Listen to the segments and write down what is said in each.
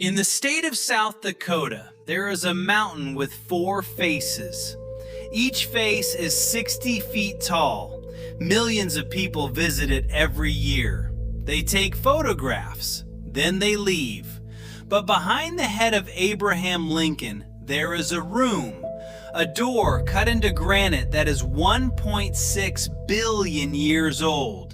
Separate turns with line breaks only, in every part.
In the state of South Dakota, there is a mountain with 4 faces. Each face is 60 feet tall. Millions of people visit it every year. They take photographs, then they leave. But behind the head of Abraham Lincoln, there is a room, a door cut into granite that is 1.6 billion years old.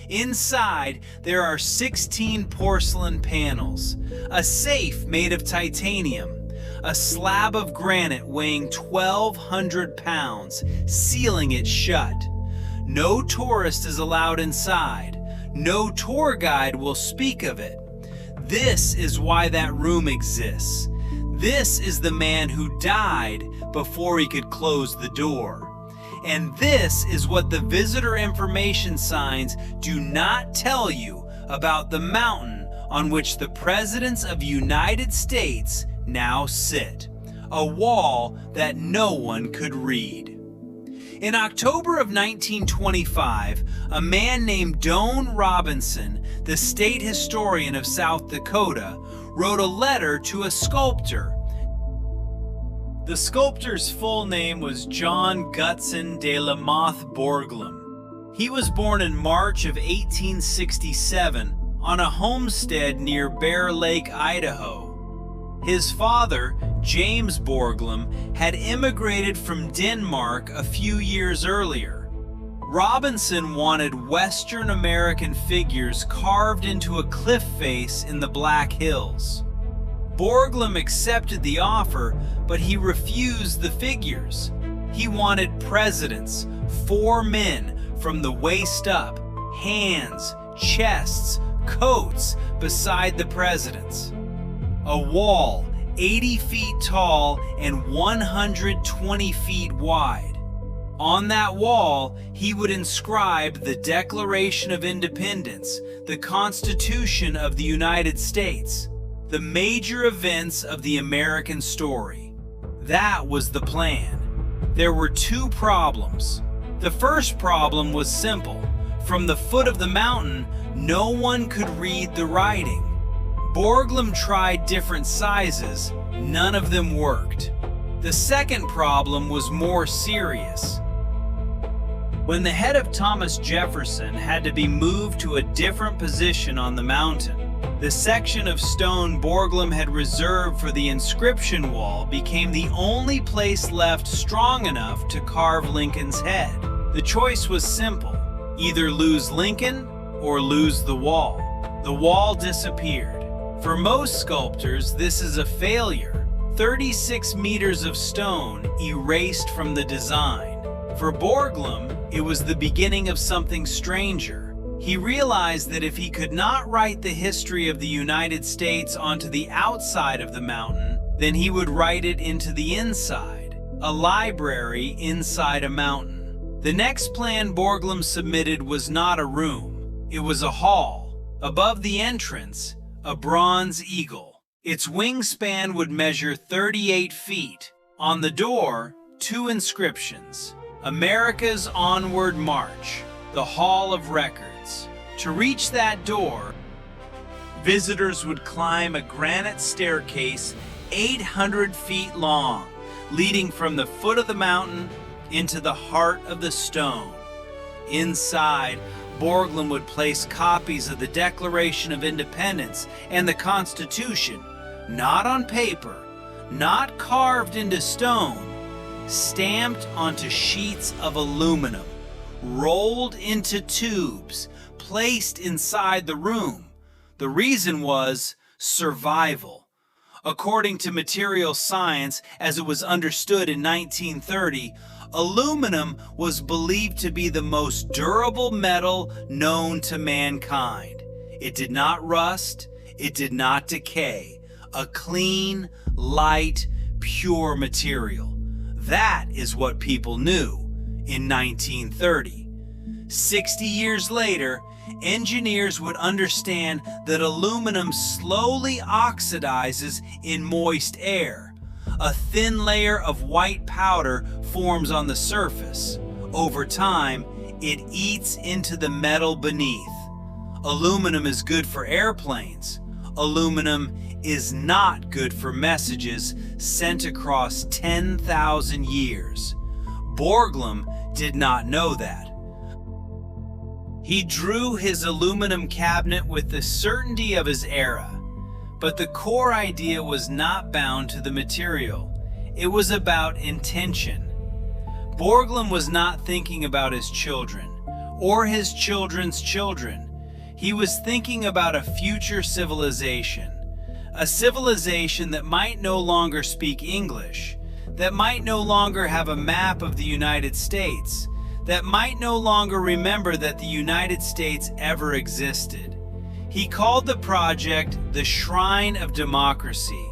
Inside, there are 16 porcelain panels, a safe made of titanium, a slab of granite weighing 1,200 pounds, sealing it shut. No tourist is allowed inside. No tour guide will speak of it. This is why that room exists. This is the man who died before he could close the door. And this is what the visitor information signs do not tell you about the mountain on which the presidents of the United States now sit. A wall that no one could read. In October of 1925, a man named Doane Robinson, the state historian of South Dakota, wrote a letter to a sculptor. The sculptor's full name was John Gutzon Borglum. He was born in March of 1867 on a homestead near Bear Lake, Idaho. His father, James Borglum, had immigrated from Denmark a few years earlier. Robinson wanted Western American figures carved into a cliff face in the Black Hills. Borglum accepted the offer, but he refused the figures. He wanted presidents, 4 men from the waist up, hands, chests, coats beside the presidents. A wall 80 feet tall and 120 feet wide. On that wall, he would inscribe the Declaration of Independence, the Constitution of the United States, the major events of the American story. That was the plan. There were 2 problems. The first problem was simple. From the foot of the mountain, no one could read the writing. Borglum tried different sizes, none of them worked. The second problem was more serious. When the head of Thomas Jefferson had to be moved to a different position on the mountain, the section of stone Borglum had reserved for the inscription wall became the only place left strong enough to carve Lincoln's head. The choice was simple: either lose Lincoln or lose the wall. The wall disappeared. For most sculptors, this is a failure. 36 meters of stone erased from the design. For Borglum, it was the beginning of something stranger. He realized that if he could not write the history of the United States onto the outside of the mountain, then he would write it into the inside, a library inside a mountain. The next plan Borglum submitted was not a room. It was a hall. Above the entrance, a bronze eagle. Its wingspan would measure 38 feet. On the door, 2 inscriptions: America's Onward March, the Hall of Records. To reach that door, visitors would climb a granite staircase 800 feet long, leading from the foot of the mountain into the heart of the stone. Inside, Borglum would place copies of the Declaration of Independence and the Constitution, not on paper, not carved into stone, stamped onto sheets of aluminum, rolled into tubes, placed inside the room. The reason was survival. According to material science as it was understood in 1930, aluminum was believed to be the most durable metal known to mankind. It did not rust, it did not decay. A clean, light, pure material. That is what people knew in 1930. 60 years later, engineers would understand that aluminum slowly oxidizes in moist air. A thin layer of white powder forms on the surface. Over time, it eats into the metal beneath. Aluminum is good for airplanes. Aluminum is not good for messages sent across 10,000 years. Borglum did not know that. He drew his aluminum cabinet with the certainty of his era, but the core idea was not bound to the material. It was about intention. Borglum was not thinking about his children, or his children's children. He was thinking about a future civilization. A civilization that might no longer speak English, that might no longer have a map of the United States, that might no longer remember that the United States ever existed. He called the project the Shrine of Democracy.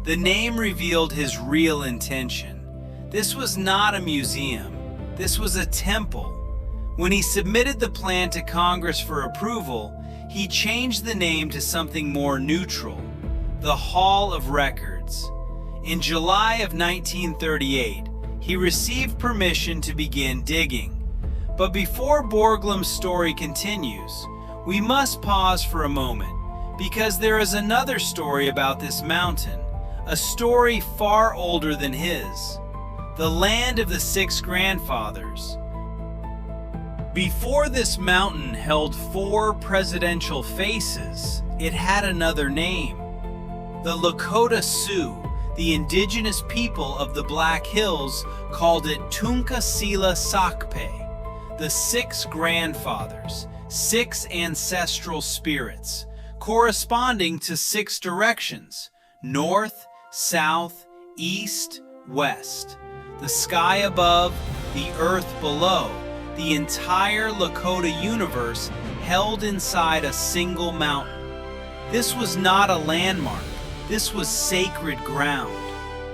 The name revealed his real intention. This was not a museum. This was a temple. When he submitted the plan to Congress for approval, he changed the name to something more neutral, the Hall of Records. In July of 1938, he received permission to begin digging. But before Borglum's story continues, we must pause for a moment, because there is another story about this mountain, a story far older than his. The land of the six grandfathers. Before this mountain held 4 presidential faces, it had another name. The Lakota Sioux, the indigenous people of the Black Hills, called it Tunkasila Sakpe, the 6 grandfathers, 6 ancestral spirits, corresponding to 6 directions: north, south, east, west. The sky above, the earth below, the entire Lakota universe held inside a single mountain. This was not a landmark. This was sacred ground.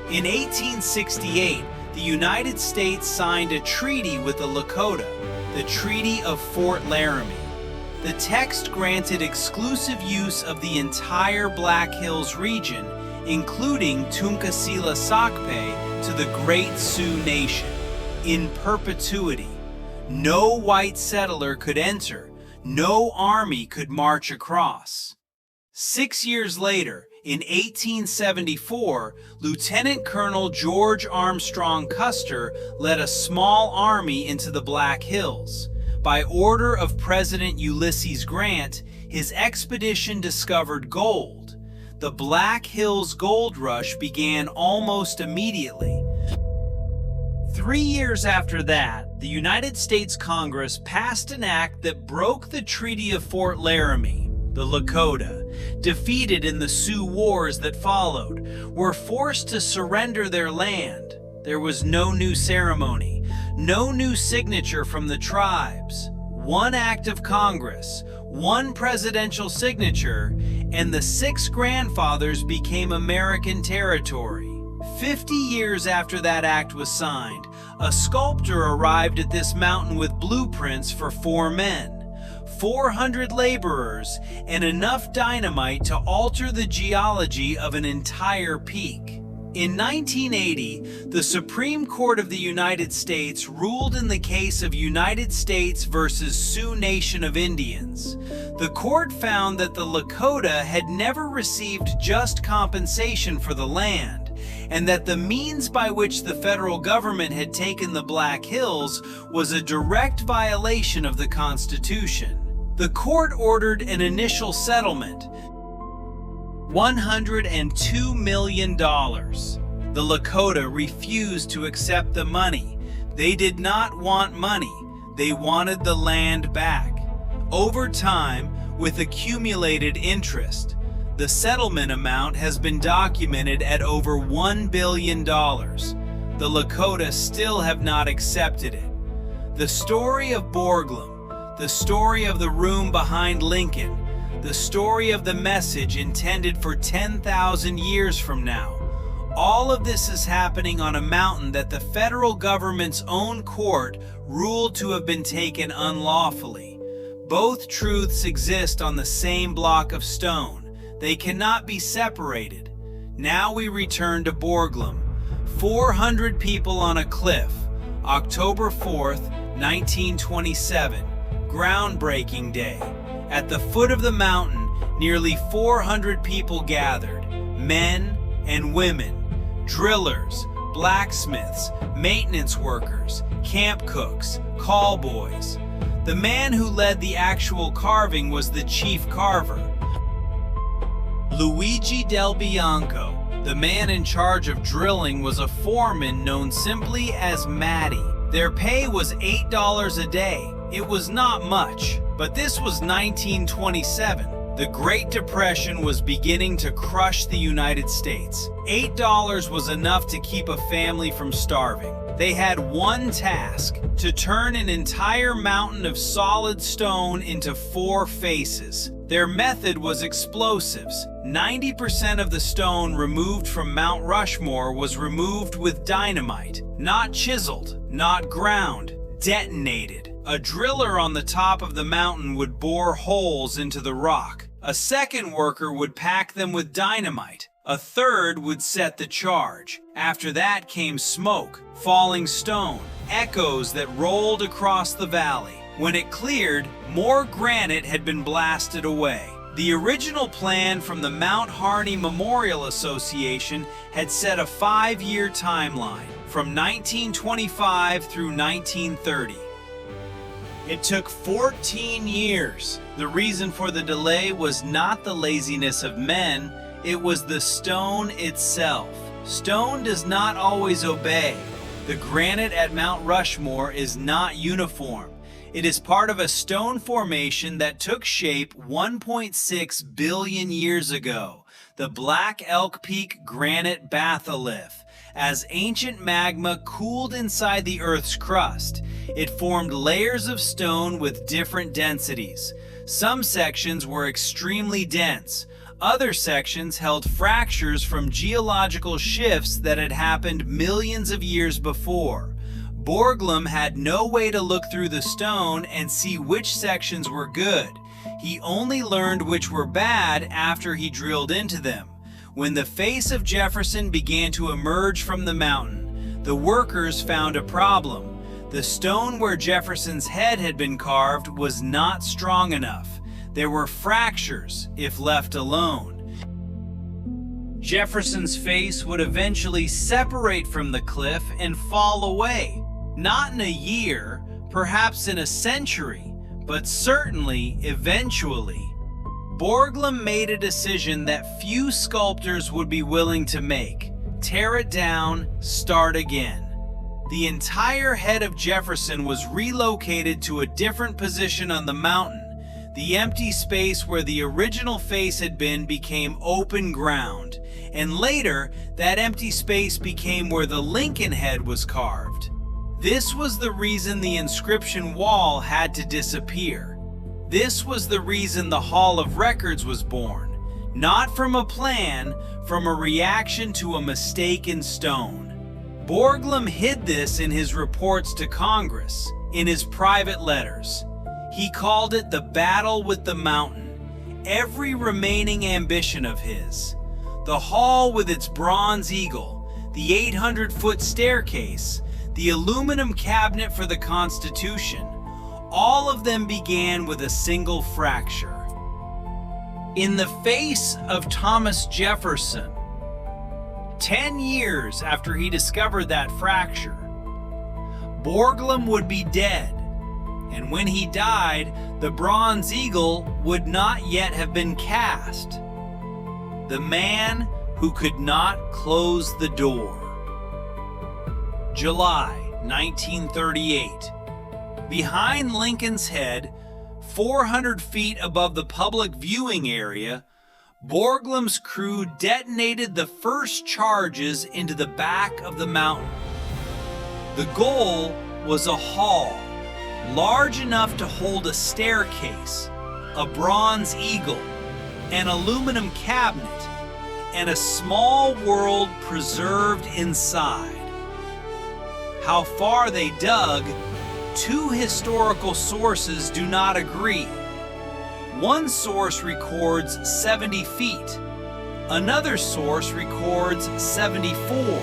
In 1868, the United States signed a treaty with the Lakota, the Treaty of Fort Laramie. The text granted exclusive use of the entire Black Hills region, including Tunkasila Sakpe, to the Great Sioux Nation, in perpetuity. No white settler could enter. No army could march across. 6 years later, in 1874, Lieutenant Colonel George Armstrong Custer led a small army into the Black Hills. By order of President Ulysses Grant, his expedition discovered gold. The Black Hills Gold Rush began almost immediately. 3 years after that, the United States Congress passed an act that broke the Treaty of Fort Laramie. The Lakota, defeated in the Sioux Wars that followed, were forced to surrender their land. There was no new ceremony, no new signature from the tribes. One act of Congress, one presidential signature, and the 6 grandfathers became American territory. 50 years after that act was signed, a sculptor arrived at this mountain with blueprints for 4 men, 400 laborers, and enough dynamite to alter the geology of an entire peak. In 1980, the Supreme Court of the United States ruled in the case of United States versus Sioux Nation of Indians. The court found that the Lakota had never received just compensation for the land, and that the means by which the federal government had taken the Black Hills was a direct violation of the Constitution. The court ordered an initial settlement, $102 million. The Lakota refused to accept the money. They did not want money. They wanted the land back. Over time, with accumulated interest, the settlement amount has been documented at over $1 billion. The Lakota still have not accepted it. The story of Borglum, the story of the room behind Lincoln, the story of the message intended for 10,000 years from now. All of this is happening on a mountain that the federal government's own court ruled to have been taken unlawfully. Both truths exist on the same block of stone. They cannot be separated. Now we return to Borglum. 400 people on a cliff, October 4th, 1927, groundbreaking day. At the foot of the mountain, nearly 400 people gathered. men and women, drillers, blacksmiths, maintenance workers, camp cooks, call boys. The man who led the actual carving was the chief carver, Luigi Del Bianco. The man in charge of drilling was a foreman known simply as Matty. Their pay was $8 a day. It was not much, but this was 1927. The Great Depression was beginning to crush the United States. $8 was enough to keep a family from starving. They had one task: to turn an entire mountain of solid stone into 4 faces. Their method was explosives. 90% of the stone removed from Mount Rushmore was removed with dynamite, not chiseled, not ground, detonated. A driller on the top of the mountain would bore holes into the rock. A second worker would pack them with dynamite. A third would set the charge. After that came smoke, falling stone, echoes that rolled across the valley. When it cleared, more granite had been blasted away. The original plan from the Mount Harney Memorial Association had set a 5-year timeline, from 1925 through 1930. It took 14 years. The reason for the delay was not the laziness of men, it was the stone itself. Stone does not always obey. The granite at Mount Rushmore is not uniform. It is part of a stone formation that took shape 1.6 billion years ago, the Black Elk Peak Granite Batholith. As ancient magma cooled inside the Earth's crust, it formed layers of stone with different densities. Some sections were extremely dense. Other sections held fractures from geological shifts that had happened millions of years before. Borglum had no way to look through the stone and see which sections were good. He only learned which were bad after he drilled into them. When the face of Jefferson began to emerge from the mountain, the workers found a problem. The stone where Jefferson's head had been carved was not strong enough. There were fractures if left alone. Jefferson's face would eventually separate from the cliff and fall away. Not in a year, perhaps in a century, but certainly eventually. Borglum made a decision that few sculptors would be willing to make: tear it down, start again. The entire head of Jefferson was relocated to a different position on the mountain. The empty space where the original face had been became open ground, and later that empty space became where the Lincoln head was carved. This was the reason the inscription wall had to disappear. This was the reason the Hall of Records was born, not from a plan, from a reaction to a mistake in stone. Borglum hid this in his reports to Congress, in his private letters. He called it the battle with the mountain, every remaining ambition of his. The hall with its bronze eagle, the 800-foot staircase, the aluminum cabinet for the Constitution, all of them began with a single fracture. In the face of Thomas Jefferson, 10 years after he discovered that fracture, Borglum would be dead, and when he died, the bronze eagle would not yet have been cast. The man who could not close the door. July 1938. Behind Lincoln's head, 400 feet above the public viewing area, Borglum's crew detonated the first charges into the back of the mountain. The goal was a hall, large enough to hold a staircase, a bronze eagle, an aluminum cabinet, and a small world preserved inside. How far they dug, two historical sources do not agree. One source records 70 feet. Another source records 74.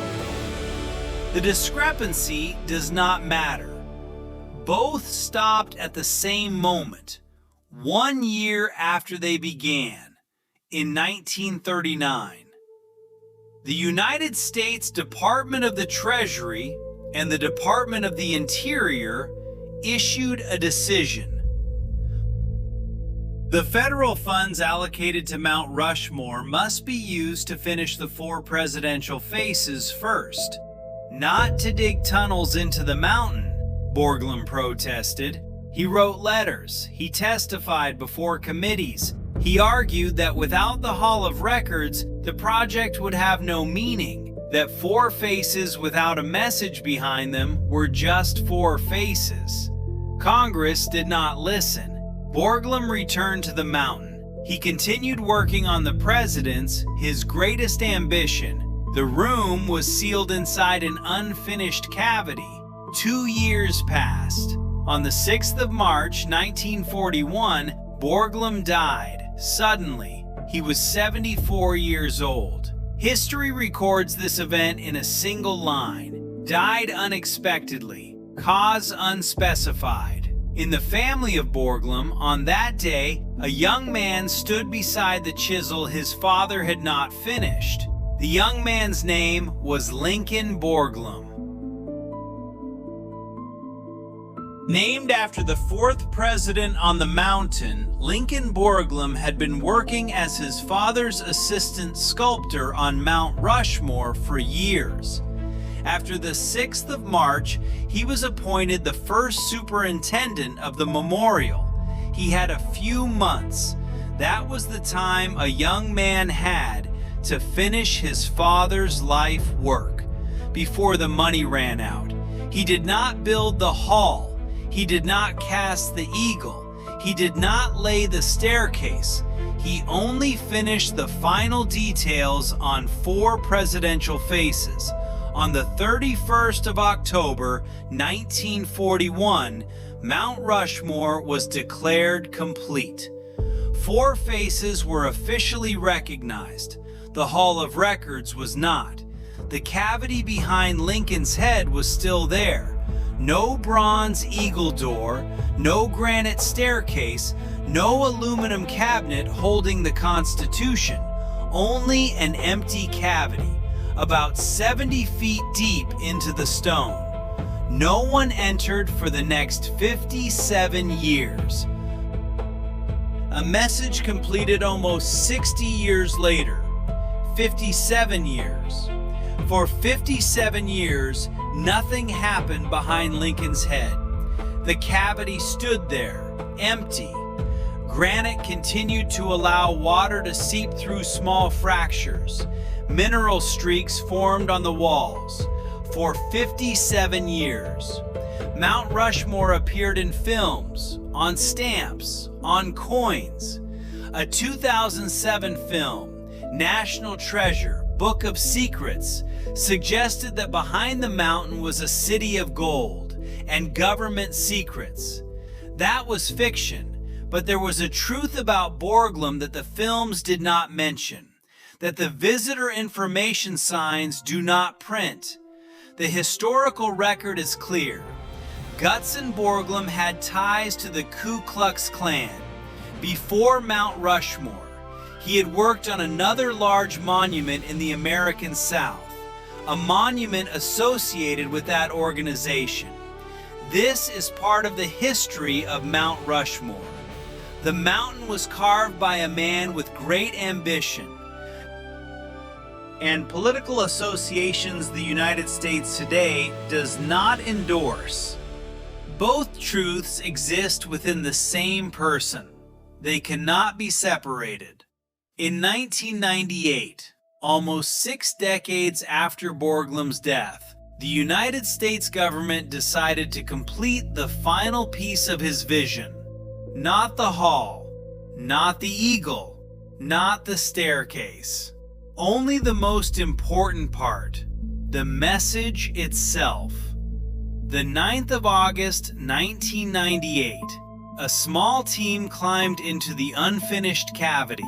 The discrepancy does not matter. Both stopped at the same moment, 1 year after they began, in 1939. The United States Department of the Treasury and the Department of the Interior issued a decision. The federal funds allocated to Mount Rushmore must be used to finish the 4 presidential faces first, not to dig tunnels into the mountain, Borglum protested. He wrote letters, he testified before committees. He argued that without the Hall of Records, the project would have no meaning, that 4 faces without a message behind them were just 4 faces. Congress did not listen. Borglum returned to the mountain. He continued working on the president's, his greatest ambition. The room was sealed inside an unfinished cavity. 2 years passed. On the 6th of March, 1941, Borglum died. Suddenly, he was 74 years old. History records this event in a single line: died unexpectedly, cause unspecified. In the family of Borglum, on that day, a young man stood beside the chisel his father had not finished. The young man's name was Lincoln Borglum. Named after the 4th president on the mountain, Lincoln Borglum had been working as his father's assistant sculptor on Mount Rushmore for years. After the 6th of March, he was appointed the first superintendent of the memorial. He had a few months. That was the time a young man had to finish his father's life work before the money ran out. He did not build the hall. He did not cast the eagle. He did not lay the staircase. He only finished the final details on 4 presidential faces. On the 31st of October, 1941, Mount Rushmore was declared complete. 4 faces were officially recognized. The Hall of Records was not. The cavity behind Lincoln's head was still there. No bronze eagle door, no granite staircase, no aluminum cabinet holding the Constitution, only an empty cavity, about 70 feet deep into the stone. No one entered for the next 57 years. A message completed almost 60 years later, 57 years. For 57 years, nothing happened behind Lincoln's head. The cavity stood there, empty. Granite continued to allow water to seep through small fractures. Mineral streaks formed on the walls. For 57 years. Mount Rushmore appeared in films, on stamps, on coins. A 2007 film, National Treasure, Book of Secrets, suggested that behind the mountain was a city of gold and government secrets. That was fiction, but there was a truth about Borglum that the films did not mention, that the visitor information signs do not print. The historical record is clear. Gutzon Borglum had ties to the Ku Klux Klan. Before Mount Rushmore, he had worked on another large monument in the American South, a monument associated with that organization. This is part of the history of Mount Rushmore. The mountain was carved by a man with great ambition, and political associations the United States today does not endorse. Both truths exist within the same person. They cannot be separated. In 1998, almost 6 decades after Borglum's death, the United States government decided to complete the final piece of his vision. Not the hall, not the eagle, not the staircase. Only the most important part, the message itself. The 9th of August, 1998, a small team climbed into the unfinished cavity.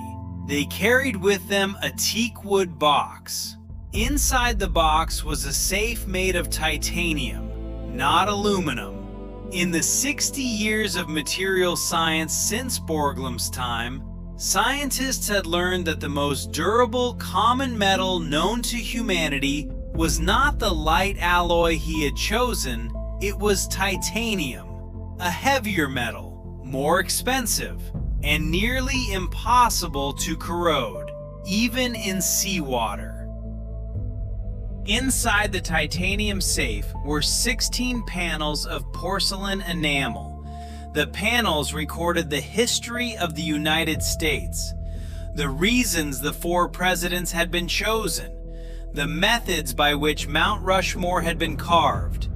They carried with them a teak wood box. Inside the box was a safe made of titanium, not aluminum. In the 60 years of material science since Borglum's time, Scientists had learned that the most durable common metal known to humanity was not the light alloy he had chosen, it was titanium, a heavier metal, more expensive, and nearly impossible to corrode, even in seawater. Inside the titanium safe were 16 panels of porcelain enamel. The panels recorded the history of the United States, the reasons the 4 presidents had been chosen, the methods by which Mount Rushmore had been carved,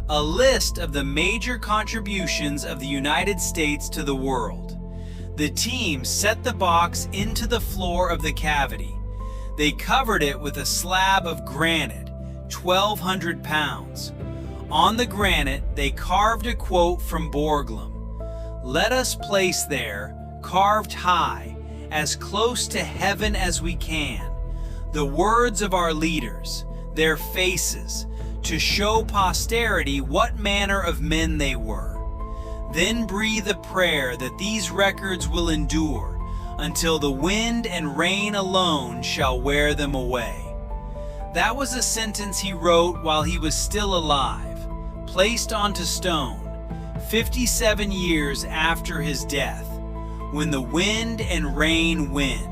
a list of the major contributions of the United States to the world. The team set the box into the floor of the cavity. They covered it with a slab of granite, 1,200 pounds. On the granite, they carved a quote from Borglum. "Let us place there, carved high, as close to heaven as we can, the words of our leaders, their faces, to show posterity what manner of men they were. Then breathe a prayer that these records will endure until the wind and rain alone shall wear them away." That was a sentence he wrote while he was still alive, placed onto stone, 57 years after his death, when the wind and rain win.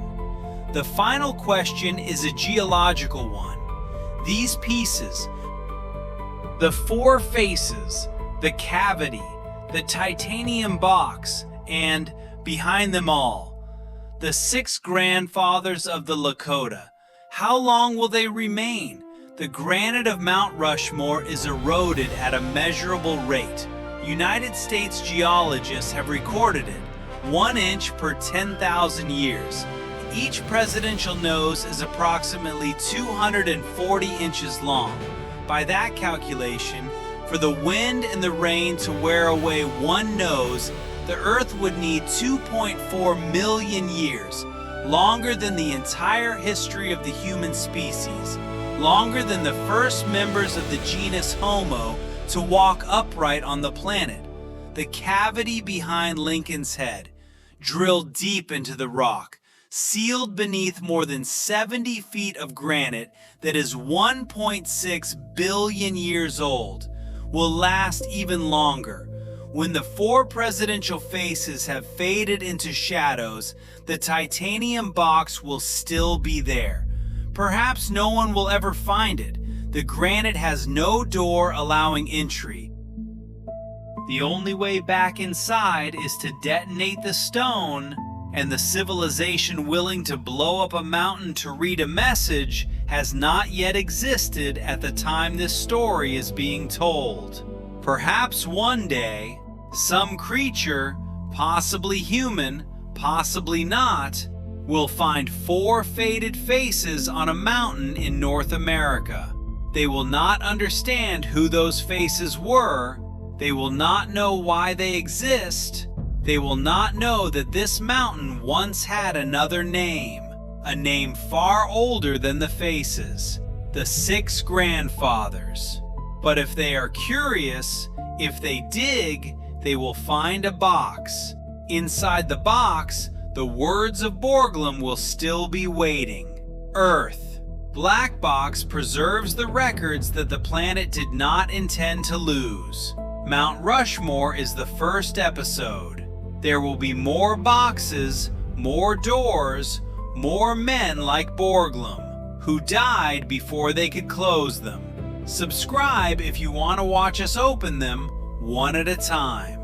The final question is a geological one. These pieces, the 4 faces, the cavity, the titanium box, and, behind them all, the 6 grandfathers of the Lakota. How long will they remain? The granite of Mount Rushmore is eroded at a measurable rate. United States geologists have recorded it, 1 inch per 10,000 years. Each presidential nose is approximately 240 inches long. By that calculation, for the wind and the rain to wear away 1 nose, the Earth would need 2.4 million years, longer than the entire history of the human species, longer than the first members of the genus Homo to walk upright on the planet. The cavity behind Lincoln's head, drilled deep into the rock, sealed beneath more than 70 feet of granite that is 1.6 billion years old, will last even longer. When the 4 presidential faces have faded into shadows, the titanium box will still be there. Perhaps no one will ever find it. The granite has no door allowing entry. The only way back inside is to detonate the stone, and the civilization willing to blow up a mountain to read a message has not yet existed at the time this story is being told. Perhaps one day, some creature, possibly human, possibly not, will find 4 faded faces on a mountain in North America. They will not understand who those faces were. They will not know why they exist. They will not know that this mountain once had another name, a name far older than the faces, the 6 grandfathers. But if they are curious, if they dig, they will find a box. Inside the box, the words of Borglum will still be waiting. Earth. Black Box preserves the records that the planet did not intend to lose. Mount Rushmore is the first episode. There will be more boxes, more doors, more men like Borglum, who died before they could close them. Subscribe if you want to watch us open them one at a time.